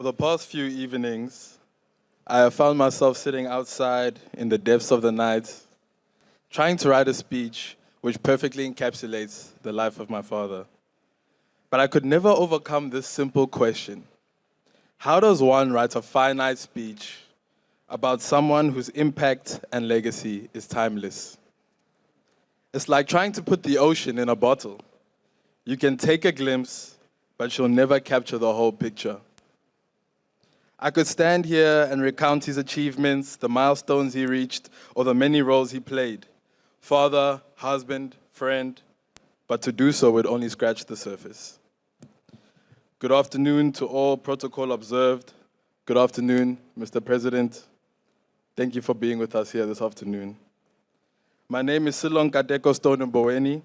the past few evenings, I have found myself sitting outside in the depths of the night, trying to write a speech which perfectly encapsulates the life of my father. But I could never overcome this simple question. How does one write a finite speech about someone whose impact and legacy is timeless? It's like trying to put the ocean in a bottle. You can take a glimpse, but you'll never capture the whole picture. I could stand here and recount his achievements, the milestones he reached, or the many roles he played. Father, husband, friend, but to do so would only scratch the surface. Good afternoon to all protocol observed. Good afternoon, Mr. President. Thank you for being with us here this afternoon. My name is Tito Mboweni,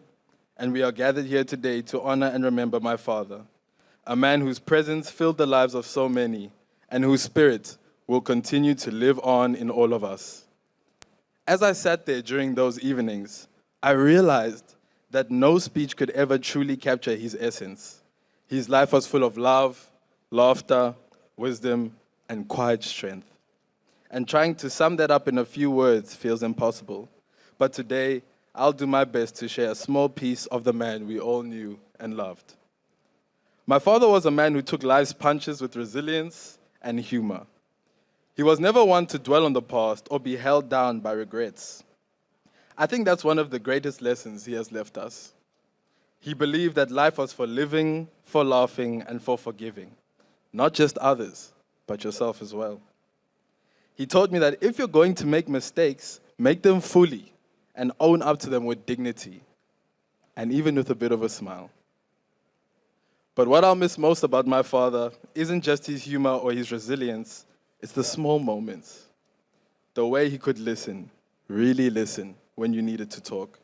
and we are gathered here today to honor and remember my father, a man whose presence filled the lives of so many, and whose spirit will continue to live on in all of us. As I sat there during those evenings, I realized that no speech could ever truly capture his essence. His life was full of love, laughter, wisdom, and quiet strength. And trying to sum that up in a few words feels impossible. But today, I'll do my best to share a small piece of the man we all knew and loved. My father was a man who took life's punches with resilience and humor. He was never one to dwell on the past or be held down by regrets. I think that's one of the greatest lessons he has left us. He believed that life was for living, for laughing, and for forgiving. Not just others, but yourself as well. He taught me that if you're going to make mistakes, make them fully and own up to them with dignity, and even with a bit of a smile. But what I'll miss most about my father isn't just his humor or his resilience, it's the small moments. The way he could listen, really listen, when you needed to talk.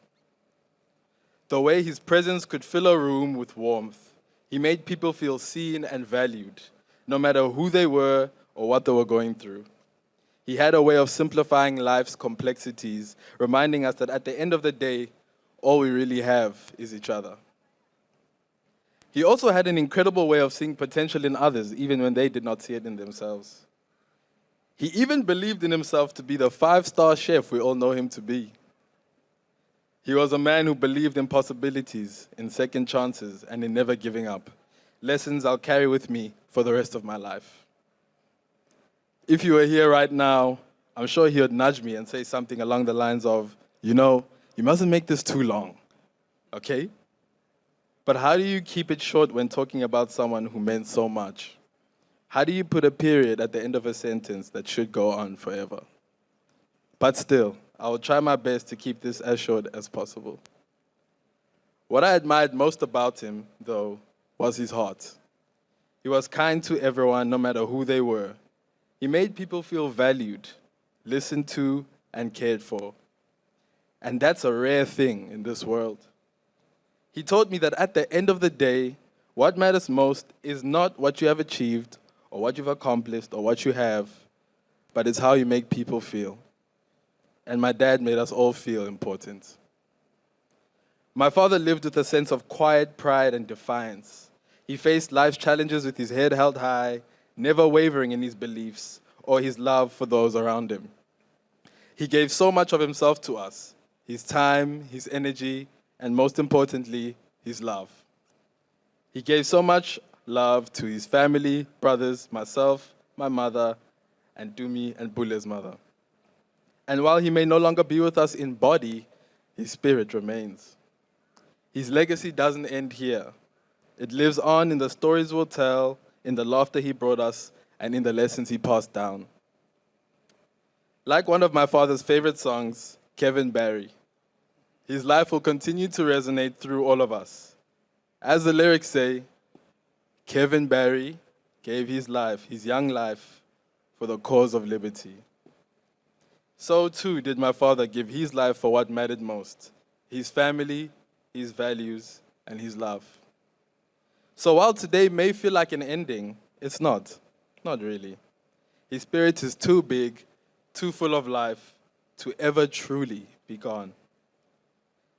The way his presence could fill a room with warmth. He made people feel seen and valued, no matter who they were or what they were going through. He had a way of simplifying life's complexities, reminding us that at the end of the day, all we really have is each other. He also had an incredible way of seeing potential in others, even when they did not see it in themselves. He even believed in himself to be the 5-star chef we all know him to be. He was a man who believed in possibilities, in second chances, and in never giving up. Lessons I'll carry with me for the rest of my life. If you were here right now, I'm sure he would nudge me and say something along the lines of, you mustn't make this too long, okay? But how do you keep it short when talking about someone who meant so much? How do you put a period at the end of a sentence that should go on forever? But still, I will try my best to keep this as short as possible. What I admired most about him, though, was his heart. He was kind to everyone, no matter who they were. He made people feel valued, listened to, and cared for. And that's a rare thing in this world. He taught me that at the end of the day, what matters most is not what you have achieved or what you've accomplished or what you have, but it's how you make people feel. And my dad made us all feel important. My father lived with a sense of quiet pride and defiance. He faced life's challenges with his head held high, never wavering in his beliefs or his love for those around him. He gave so much of himself to us, his time, his energy, and most importantly, his love. He gave so much love to his family, brothers, myself, my mother, and Dumi and Bule's mother. And while he may no longer be with us in body, his spirit remains. His legacy doesn't end here. It lives on in the stories we'll tell, in the laughter he brought us, and in the lessons he passed down. Like one of my father's favorite songs, Kevin Barry, his life will continue to resonate through all of us. As the lyrics say, Kevin Barry gave his life, his young life, for the cause of liberty. So too did my father give his life for what mattered most, his family, his values, and his love. So while today may feel like an ending, it's not really. His spirit is too big, too full of life, to ever truly be gone.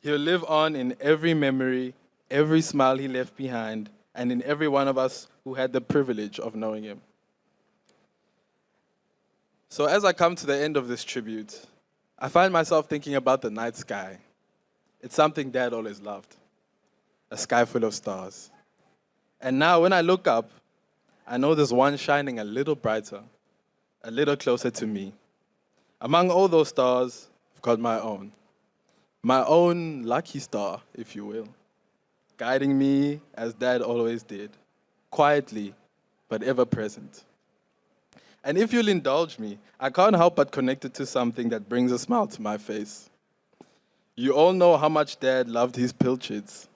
He'll live on in every memory, every smile he left behind, and in every one of us who had the privilege of knowing him. So as I come to the end of this tribute, I find myself thinking about the night sky. It's something Dad always loved, a sky full of stars. And now when I look up, I know there's one shining a little brighter, a little closer to me. Among all those stars, I've got my own lucky star, if you will, guiding me as Dad always did, quietly but ever present. And if you'll indulge me, I can't help but connect it to something that brings a smile to my face. You all know how much Dad loved his pilchards,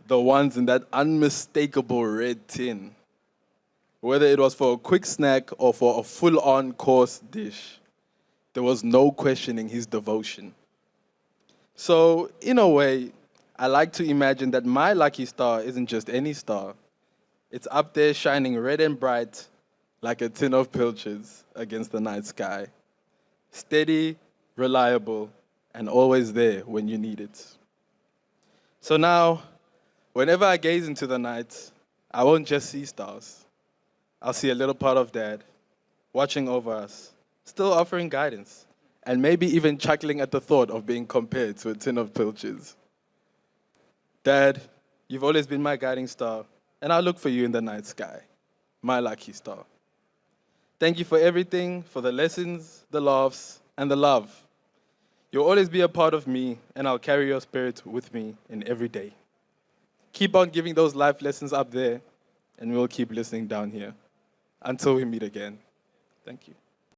the ones in that unmistakable red tin. Whether it was for a quick snack or for a full-on course dish, there was no questioning his devotion. So, in a way, I like to imagine that my lucky star isn't just any star. It's up there shining red and bright like a tin of pilchards against the night sky. Steady, reliable, and always there when you need it. So now, whenever I gaze into the night, I won't just see stars. I'll see a little part of Dad, watching over us, still offering guidance, and maybe even chuckling at the thought of being compared to a tin of pilchards. Dad, you've always been my guiding star, and I'll look for you in the night sky, my lucky star. Thank you for everything, for the lessons, the laughs, and the love. You'll always be a part of me, and I'll carry your spirit with me in every day. Keep on giving those life lessons up there, and we'll keep listening down here until we meet again. Thank you.